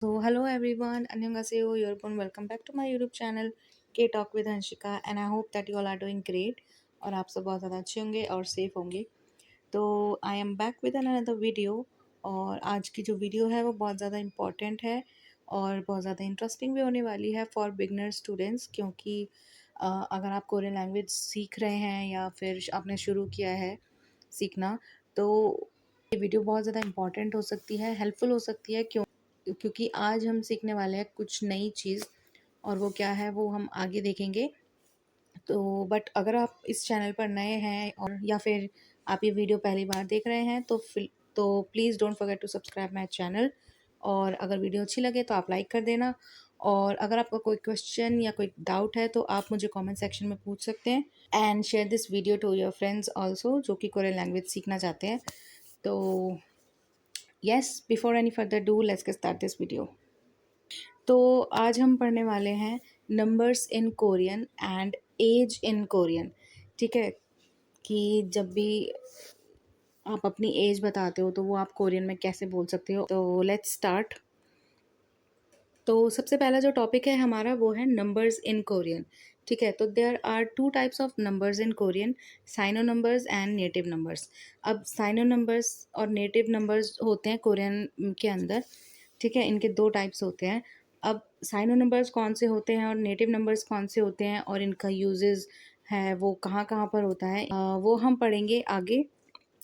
So hello everyone, annyeonghaseyo, yorpon welcome back to my YouTube channel K Talk with Hanshika and I hope that you all are doing great और आप सब बहुत ज़्यादा अच्छे होंगे और सेफ होंगे। तो I am back with another video और आज की जो वीडियो है वो बहुत ज़्यादा इम्पॉर्टेंट है और बहुत ज़्यादा इंटरेस्टिंग भी होने वाली है फॉर बिगनर स्टूडेंट्स क्योंकि अगर आप कोरियन लैंग्वेज सीख रहे हैं या फिर आपने शुरू किया है सीखना तो ये वीडियो बहुत ज़्यादा इम्पॉर्टेंट हो सकती है, हेल्पफुल हो सकती है क्योंकि आज हम सीखने वाले हैं कुछ नई चीज़ और वो क्या है वो हम आगे देखेंगे। तो बट अगर आप इस चैनल पर नए हैं और या फिर आप ये वीडियो पहली बार देख रहे हैं तो please don't forget to subscribe my channel और अगर वीडियो अच्छी लगे तो आप लाइक कर देना और अगर आपका कोई क्वेश्चन या कोई डाउट है तो आप मुझे कमेंट सेक्शन में पूछ सकते हैं and share this video to your friends also जो कि कोरियन लैंग्वेज सीखना चाहते हैं। तो yes, before any further do let's get start this video. तो आज हम पढ़ने वाले हैं numbers in Korean and age in Korean. ठीक है, कि जब भी आप अपनी एज बताते हो तो वो आप कोरियन में कैसे बोल सकते हो। तो लेट्स स्टार्ट। तो सबसे पहला जो टॉपिक है हमारा वो है नंबर्स इन कोरियन। ठीक है, तो there are two types of numbers in Korean, Sino numbers and native numbers. अब साइनो नंबर्स और नेटिव नंबर्स होते हैं कोरियन के अंदर। ठीक है, इनके दो टाइप्स होते हैं। अब साइनो नंबर्स कौन से होते हैं और नेटिव नंबर्स कौन से होते हैं और इनका यूजेस है वो कहाँ कहाँ पर होता है, वो हम पढ़ेंगे आगे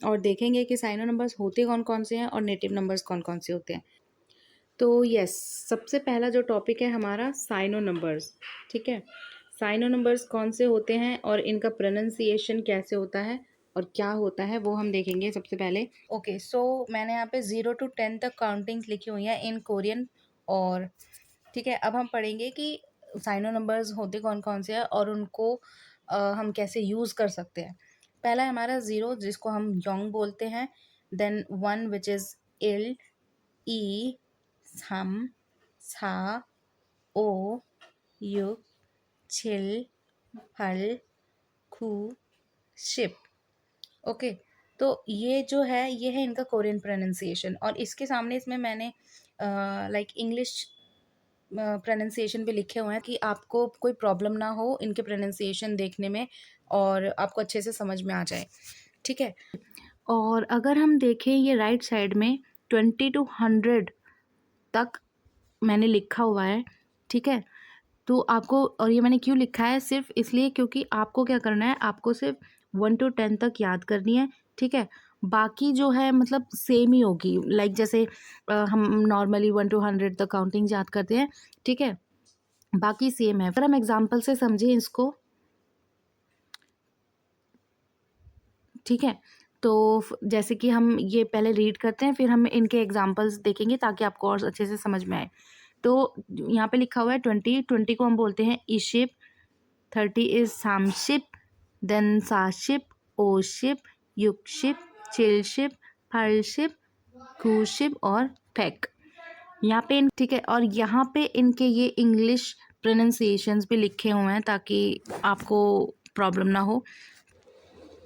और देखेंगे कि साइनो नंबर्स होते कौन कौन से हैं और नेटिव नंबर्स कौन कौन से होते हैं। तो यस, सबसे पहला जो टॉपिक है हमारा साइनो नंबर्स। ठीक है, साइनो नंबर्स कौन से होते हैं और इनका प्रोनाउंसिएशन कैसे होता है और क्या होता है वो हम देखेंगे सबसे पहले। ओके, सो मैंने यहाँ पे 0 to 10 तक काउंटिंग्स लिखी हुई हैं इन कोरियन। और ठीक है, अब हम पढ़ेंगे कि साइनो नंबर्स होते कौन कौन से हैं और उनको हम कैसे यूज़ कर सकते हैं। पहला है हमारा 0 जिसको हम योंग बोलते हैं, देन 1 विच इज़ इल, ई, सम, सा, ओ, युक, छिल, हल, खू, शिप। ओके, तो ये जो है ये है इनका कोरियन प्रोनाउंसिएशन और इसके सामने इसमें मैंने लाइक इंग्लिश प्रोनाउंसिएशन भी लिखे हुए हैं कि आपको कोई प्रॉब्लम ना हो इनके प्रोनाउंसिएशन देखने में और आपको अच्छे से समझ में आ जाए। ठीक है, और अगर हम देखें ये राइट साइड में 20 to 100 तक मैंने लिखा हुआ है। ठीक है, तो आपको, और ये मैंने क्यों लिखा है सिर्फ इसलिए क्योंकि आपको क्या करना है, आपको सिर्फ 1 to 10 तक याद करनी है। ठीक है, बाकी जो है मतलब सेम ही होगी, लाइक जैसे हम नॉर्मली 1 to 100 तक काउंटिंग याद करते हैं। ठीक है, बाकी सेम है। अगर हम एग्जाम्पल से समझें इसको, ठीक है, तो जैसे कि हम ये पहले रीड करते हैं फिर हम इनके एग्जाम्पल्स देखेंगे ताकि आपको और अच्छे से समझ में आए। तो यहाँ पे लिखा हुआ है 20 को हम बोलते हैं ईशिप, 30 इज सामशिप, देन साशिप, ओशिप, युगशिप, चिलशिप, फलशिप, क्रूशिप और पैक। यहाँ पे ठीक है, और यहाँ पे इनके ये इंग्लिश प्रोनाउंसिएशंस भी लिखे हुए हैं ताकि आपको प्रॉब्लम ना हो।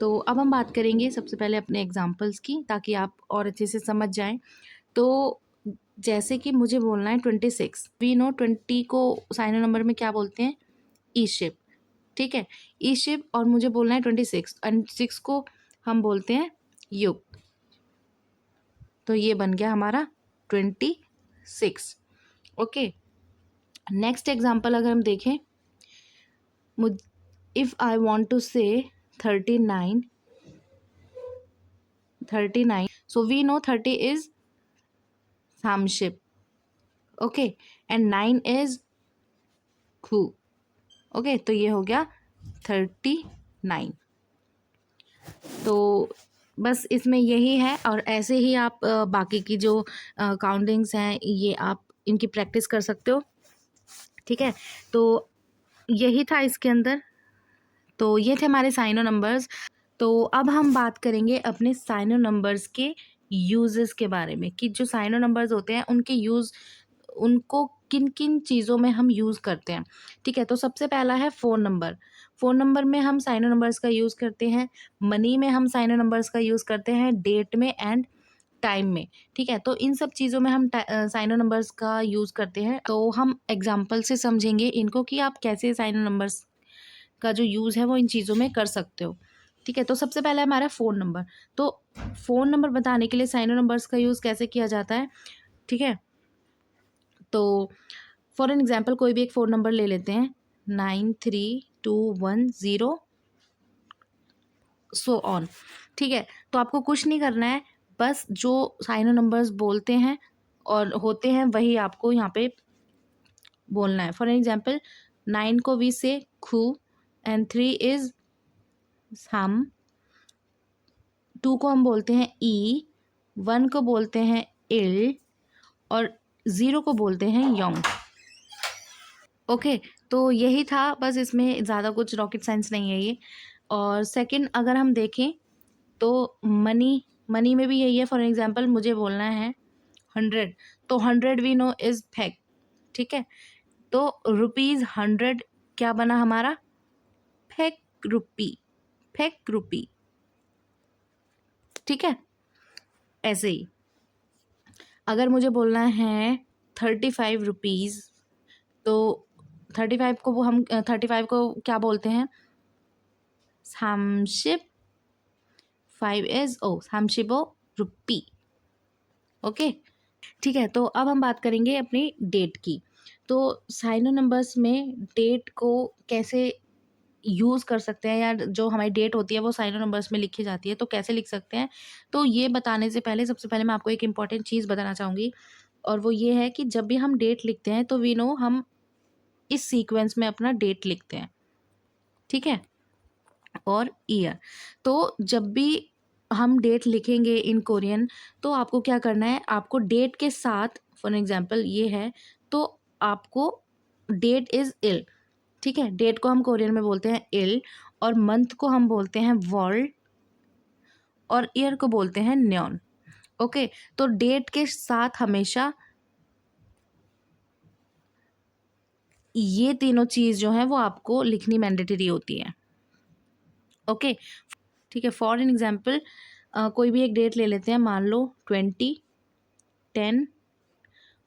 तो अब हम बात करेंगे सबसे पहले अपने एग्जाम्पल्स की ताकि आप और अच्छे से समझ जाएं। तो जैसे कि मुझे बोलना है 26, वी नो 20 को साइनो नंबर में क्या बोलते हैं, ई शिप। ठीक है, ई शिप, और मुझे बोलना है 26 एंड 6 को हम बोलते हैं युग। तो ये बन गया हमारा 26। ओके, नेक्स्ट एग्जाम्पल अगर हम देखें, इफ आई वॉन्ट टू से 39, so we know 30 is samship, okay, and 9 is khu। Okay, तो ये हो गया 39। तो बस इसमें यही है और ऐसे ही आप बाकी की जो काउंटिंग्स हैं ये आप इनकी प्रैक्टिस कर सकते हो। ठीक है, तो यही था इसके अंदर। तो ये थे हमारे साइनो नंबर्स। तो अब हम बात करेंगे अपने साइनो नंबर्स के यूजेस के बारे में कि जो साइनो नंबर्स होते हैं उनके यूज़, उनको किन किन चीज़ों में हम यूज़ करते हैं। ठीक है, तो सबसे पहला है फ़ोन नंबर। फ़ोन नंबर में हम साइनो नंबर्स का यूज़ करते हैं, मनी में हम साइनो नंबर्स का यूज़ करते हैं, डेट में एंड टाइम में, ठीक है। तो इन सब चीज़ों में हम साइनो नंबर्स का यूज़ करते हैं। तो हम एग्जांपल से समझेंगे इनको कि आप कैसे साइनो नंबर्स का जो यूज़ है वो इन चीज़ों में कर सकते हो, ठीक है। तो सबसे पहला है हमारा फ़ोन नंबर। तो फ़ोन नंबर बताने के लिए साइनो नंबर्स का यूज़ कैसे किया जाता है, ठीक है। तो फॉर एन एग्जांपल कोई भी एक फ़ोन नंबर ले लेते हैं, 93210 सो ऑन, ठीक है। तो आपको कुछ नहीं करना है, बस जो साइनो नंबर्स बोलते हैं और होते हैं वही आपको यहाँ पे बोलना है। फॉर एग्जांपल 9 को वी से खू एंड 3 इज हम, 2 को हम बोलते हैं ई, 1 को बोलते हैं इल और 0 को बोलते हैं योंग। ओके, तो यही था बस, इसमें ज़्यादा कुछ रॉकेट साइंस नहीं है ये। और सेकंड अगर हम देखें तो मनी, मनी में भी यही है। फॉर एग्जांपल मुझे बोलना है 100, तो 100 वी नो इज़ फेक, ठीक है। तो रुपीज़ 100 क्या बना हमारा, फेक रुपी, फेक रुपी, ठीक है। ऐसे ही अगर मुझे बोलना है 35 रुपीज़, तो 35 को वो हम 35 को क्या बोलते हैं, सामशिप, 5 इज ओ सामशिबो रुपी, ओके, ठीक है। तो अब हम बात करेंगे अपनी डेट की। तो साइनो नंबर्स में डेट को कैसे यूज़ कर सकते हैं, या जो हमारी डेट होती है वो साइनो नंबर्स में लिखी जाती है, तो कैसे लिख सकते हैं। तो ये बताने से पहले सबसे पहले मैं आपको एक इम्पॉर्टेंट चीज़ बताना चाहूँगी, और वो ये है कि जब भी हम डेट लिखते हैं तो वी नो हम इस सीक्वेंस में अपना डेट लिखते हैं, ठीक है, और ईयर। तो जब भी हम डेट लिखेंगे इन कोरियन, तो आपको क्या करना है, आपको डेट के साथ, फॉर एग्जांपल ये है, तो आपको डेट इज़ इल, ठीक है। डेट को हम कोरियन में बोलते हैं इल, और मंथ को हम बोलते हैं वर्ल्ड, और ईयर को बोलते हैं न्योन, ओके। तो डेट के साथ हमेशा ये तीनों चीज़ जो है वो आपको लिखनी मैंडेटरी होती है, ओके, ठीक है। फॉर एन एग्जाम्पल कोई भी एक डेट ले लेते हैं, मान लो 2010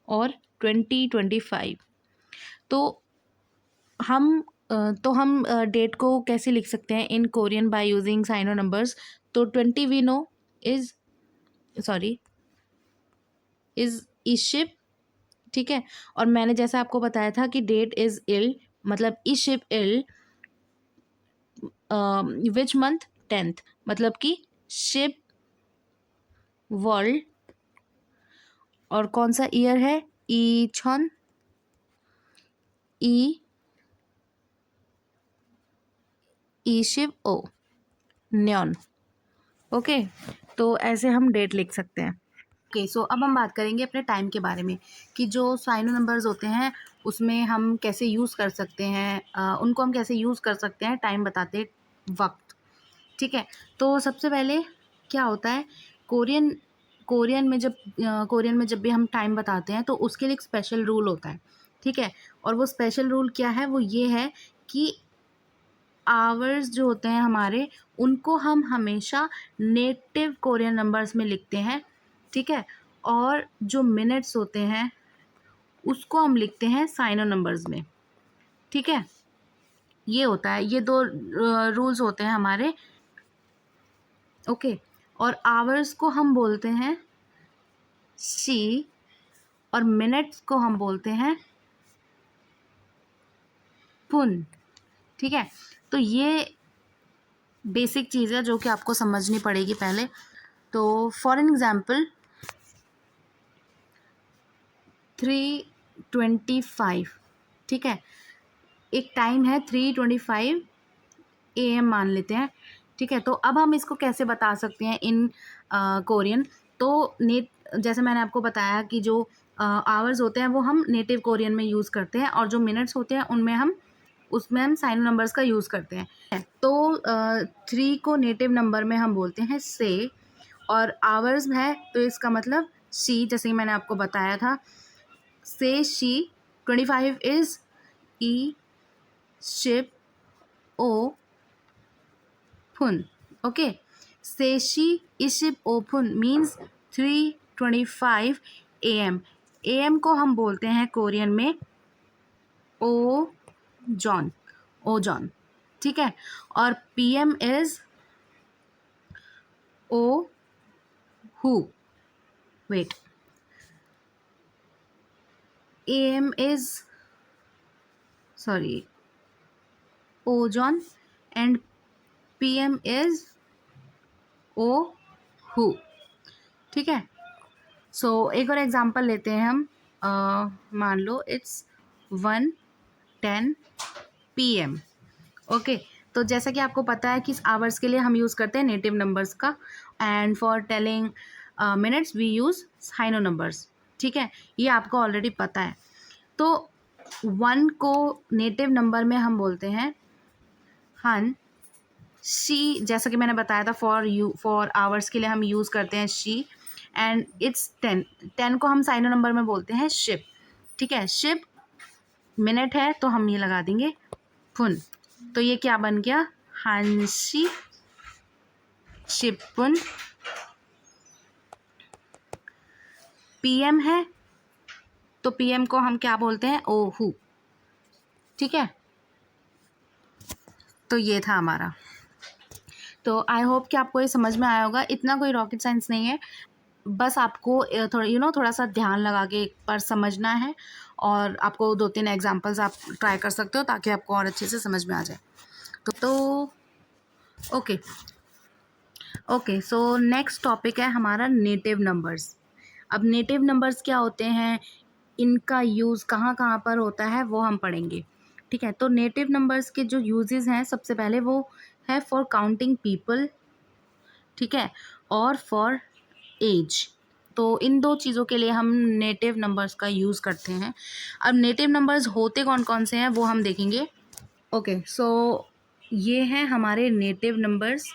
और 2025। तो हम डेट को कैसे लिख सकते हैं in Korean by using Sino numbers. तो 20 we know is, sorry, is इशिप, ठीक है। और मैंने जैसा आपको बताया था कि डेट इज इल, मतलब इशिप इल, विच मंथ, 10th, मतलब कि शिप वर्ल्ड, और कौन सा ईयर है, ई छन, ई ईशिप ओ न्योन, ओके। तो ऐसे हम डेट लिख सकते हैं, ओके। सो अब हम बात करेंगे अपने टाइम के बारे में, कि जो साइनो नंबर्स होते हैं उसमें हम कैसे यूज़ कर सकते हैं, उनको हम कैसे यूज़ कर सकते हैं टाइम बताते वक्त, ठीक है। तो सबसे पहले क्या होता है, कोरियन कोरियन में जब भी हम टाइम बताते हैं तो उसके लिए एक स्पेशल रूल होता है, ठीक है। और वो स्पेशल रूल क्या है, वो ये है कि आवर्स जो होते हैं हमारे, उनको हम हमेशा नेटिव कोरियन नंबर्स में लिखते हैं, ठीक है। और जो मिनट्स होते हैं उसको हम लिखते हैं साइनो नंबर्स में, ठीक है। ये होता है, ये दो रूल्स होते हैं हमारे, ओके। और आवर्स को हम बोलते हैं सी, और मिनट्स को हम बोलते हैं पुन, ठीक है। तो ये बेसिक चीज़ है जो कि आपको समझनी पड़ेगी पहले। तो फॉर एन एग्जांपल 3:25, ठीक है, एक टाइम है 3:25 AM मान लेते हैं, ठीक है। तो अब हम इसको कैसे बता सकते हैं इन कोरियन। तो नेट, जैसे मैंने आपको बताया कि जो आवर्स होते हैं वो हम नेटिव कोरियन में यूज़ करते हैं, और जो मिनट्स होते हैं उसमें हम साइन नंबर्स का यूज़ करते हैं। तो 3 को नेटिव नंबर में हम बोलते हैं से, और आवर्स है तो इसका मतलब शी, जैसे कि मैंने आपको बताया था, से शी, 25 इज़ ई शिप ओ फुन, okay. Seishi ishib opun means 3:25 AM। AM को हम बोलते हैं कोरियन में ओ जॉन, ओजॉन, ठीक है। और PM इज ओ हु, वेट, AM इज सॉरी ओजॉन एंड PM इज ओ हु, ठीक है। सो एक और एग्जांपल लेते हैं हम। मान लो इट्स 1:10 PM, ओके। तो जैसा कि आपको पता है कि इस आवर्स के लिए हम यूज़ करते हैं नेटिव नंबर्स का, and for telling minutes we use Sino numbers, ठीक है। ये आपको ऑलरेडी पता है। तो 1 को नेटिव नंबर में हम बोलते हैं हन शी, जैसा कि मैंने बताया था फॉर आवर्स के लिए हम यूज़ करते हैं शी, एंड इट्स 10 को हम साइनो नंबर में बोलते हैं शिप, ठीक है। शिप मिनट है तो हम ये लगा देंगे फुन, तो ये क्या बन गया, हांसी शिपुन। PM है तो PM को हम क्या बोलते हैं, ओहू, ठीक है। तो ये था हमारा। तो आई होप कि आपको ये समझ में आया होगा। इतना कोई रॉकेट साइंस नहीं है, बस आपको थोड़ा थोड़ा सा ध्यान लगा के एक बार समझना है, और आपको 2-3 एग्जांपल्स आप ट्राई कर सकते हो ताकि आपको और अच्छे से समझ में आ जाए। तो okay okay, so next topic है हमारा नेटिव नंबर्स। अब नेटिव नंबर्स क्या होते हैं, इनका यूज़ कहाँ कहाँ पर होता है वो हम पढ़ेंगे, ठीक है। तो नेटिव नंबर्स के जो यूजेस हैं, सबसे पहले वो है फॉर काउंटिंग पीपल, ठीक है, और फॉर एज। तो इन दो चीज़ों के लिए हम नेटिव नंबर्स का यूज़ करते हैं। अब नेटिव नंबर्स होते कौन कौन से हैं वो हम देखेंगे। ओके, सो ये हैं हमारे नेटिव नंबर्स,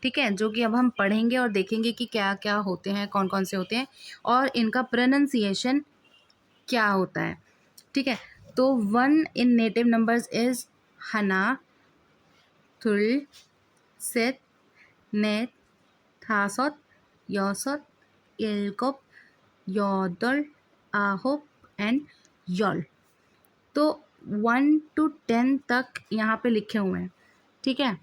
ठीक है, जो कि अब हम पढ़ेंगे और देखेंगे कि क्या क्या होते हैं, कौन कौन से होते हैं, और इनका प्रोनाउंसिएशन क्या होता है, ठीक है। तो 1 इन नेटिव नंबर्स इज हना, थुल, सेट, नेट, थासot, यौसot, ilkop, यौदल, आहोप एंड यॉल। तो 1 to 10 तक यहाँ पे लिखे हुए हैं, ठीक है।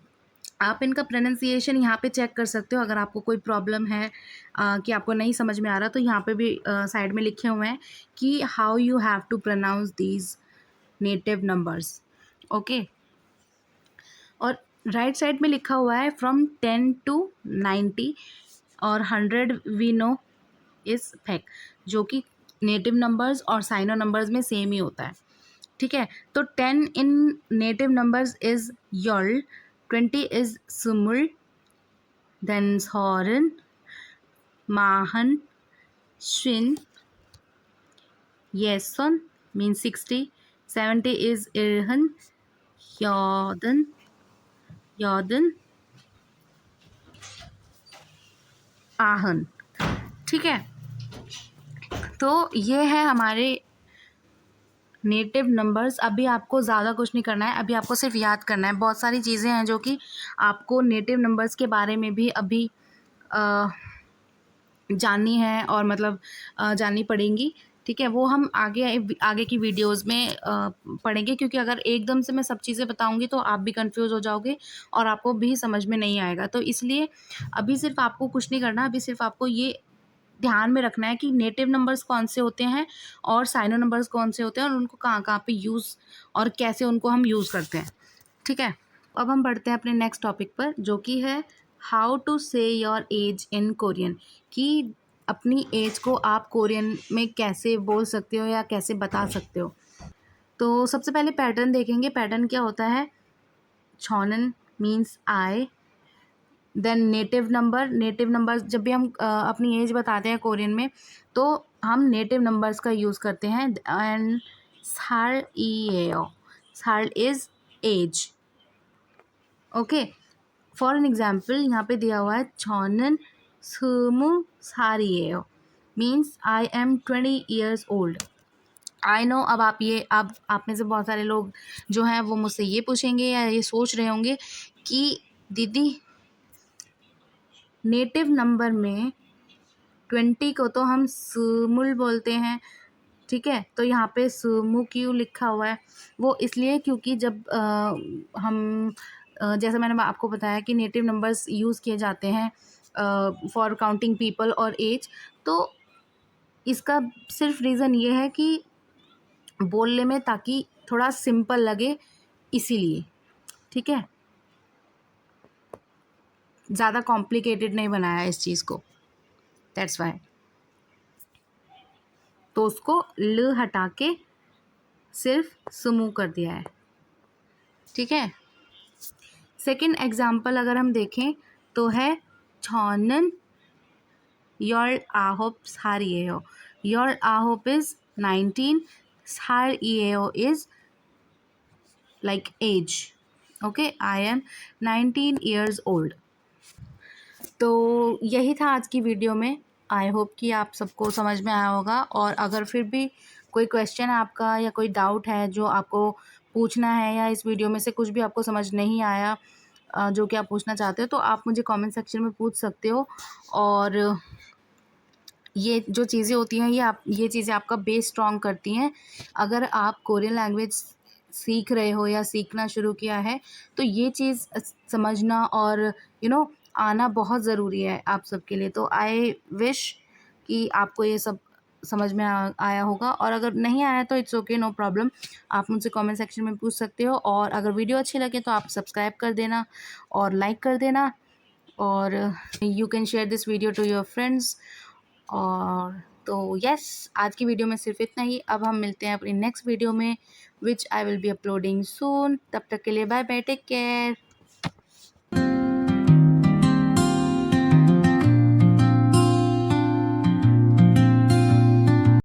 आप इनका प्रोनाउंसिएशन यहाँ पे चेक कर सकते हो। अगर आपको कोई प्रॉब्लम है कि आपको नहीं समझ में आ रहा, तो यहाँ पे भी साइड में लिखे हुए हैं कि how you have to pronounce these native numbers, okay. और राइट साइड में लिखा हुआ है फ्रॉम 10 to 90, और 100 वी नो इज़ फैक्ट, जो कि नेटिव नंबर्स और साइनो नंबर्स में सेम ही होता है, ठीक है। तो 10 इन नेटिव नंबर्स इज़ यॉल, 20 इज़ सुमुल, देन हॉर्न, माहन, शिन, येसन मीन 60, 70 इज़ इरहन, यौदन, यौदन, आहन, ठीक है। तो ये है हमारे नेटिव नंबर्स। अभी आपको ज़्यादा कुछ नहीं करना है, अभी आपको सिर्फ याद करना है। बहुत सारी चीज़ें हैं जो कि आपको नेटिव नंबर्स के बारे में भी अभी जाननी है, और मतलब जाननी पड़ेंगी, ठीक है। वो हम आगे आगे की वीडियोस में पढ़ेंगे, क्योंकि अगर एकदम से मैं सब चीज़ें बताऊंगी तो आप भी कंफ्यूज हो जाओगे और आपको भी समझ में नहीं आएगा। तो इसलिए अभी सिर्फ आपको कुछ नहीं करना, अभी सिर्फ आपको ये ध्यान में रखना है कि नेटिव नंबर्स कौन से होते हैं और साइनो नंबर्स कौन से होते हैं, और उनको कहाँ कहाँ पे यूज़ और कैसे उनको हम यूज़ करते हैं, ठीक है। अब हम बढ़ते हैं अपने नेक्स्ट टॉपिक पर, जो कि है हाउ टू से योर एज इन कोरियन, कि अपनी एज को आप कोरियन में कैसे बोल सकते हो या कैसे बता सकते हो। तो सबसे पहले पैटर्न देखेंगे। पैटर्न क्या होता है, छॉनन मीन्स आई, देन नेटिव नंबर जब भी हम अपनी एज बताते हैं कोरियन में, तो हम नेटिव नंबर्स का यूज़ करते हैं। एंड साल ई, साल is age, okay. For an example यहाँ पे दिया हुआ है छॉनन सुमु सारी, means I am 20 years old. I know, अब आप में से बहुत सारे लोग जो हैं वो मुझसे ये पूछेंगे या ये सोच रहे होंगे कि दीदी नेटिव नंबर में 20 को तो हम सुमुल बोलते हैं, ठीक है। तो यहाँ पे सुमु क्यों लिखा हुआ है, वो इसलिए क्योंकि जब हम जैसे मैंने आपको बताया कि नेटिव नंबर्स यूज़ किए जाते हैं फॉर काउंटिंग पीपल और एज, तो इसका सिर्फ रीज़न ये है कि बोलने में ताकि थोड़ा सिंपल लगे, इसीलिए, ठीक है। ज़्यादा कॉम्प्लिकेटेड नहीं बनाया इस चीज़ को, दैट्स वाई। तो उसको ल हटा के सिर्फ सुमु कर दिया है, ठीक है। सेकंड एग्जाम्पल अगर हम देखें तो है छॉनन योर आहोप सार ईएओ। योर आहोप इज 19, सार ईएओ is like age. Okay, I am 19 years old. तो यही था आज की वीडियो में। आई होप कि आप सबको समझ में आया होगा, और अगर फिर भी कोई क्वेश्चन आपका या कोई डाउट है जो आपको पूछना है, या इस वीडियो में से कुछ भी आपको समझ नहीं आया जो कि आप पूछना चाहते हो, तो आप मुझे कमेंट सेक्शन में पूछ सकते हो। और ये जो चीज़ें होती हैं ये चीज़ें आपका बेस स्ट्रॉन्ग करती हैं। अगर आप कोरियन लैंग्वेज सीख रहे हो या सीखना शुरू किया है, तो ये चीज़ समझना और आना बहुत ज़रूरी है आप सबके लिए। तो आई विश कि आपको ये सब समझ में आया होगा, और अगर नहीं आया तो इट्स ओके, नो प्रॉब्लम। आप मुझसे कमेंट सेक्शन में पूछ सकते हो, और अगर वीडियो अच्छी लगे तो आप सब्सक्राइब कर देना और लाइक कर देना, और you can share this video to your friends. और तो यस, आज की वीडियो में सिर्फ इतना ही। अब हम मिलते हैं अपनी नेक्स्ट वीडियो में, विच आई विल बी अपलोडिंग सून। तब तक के लिए बाय बाय, टेक केयर।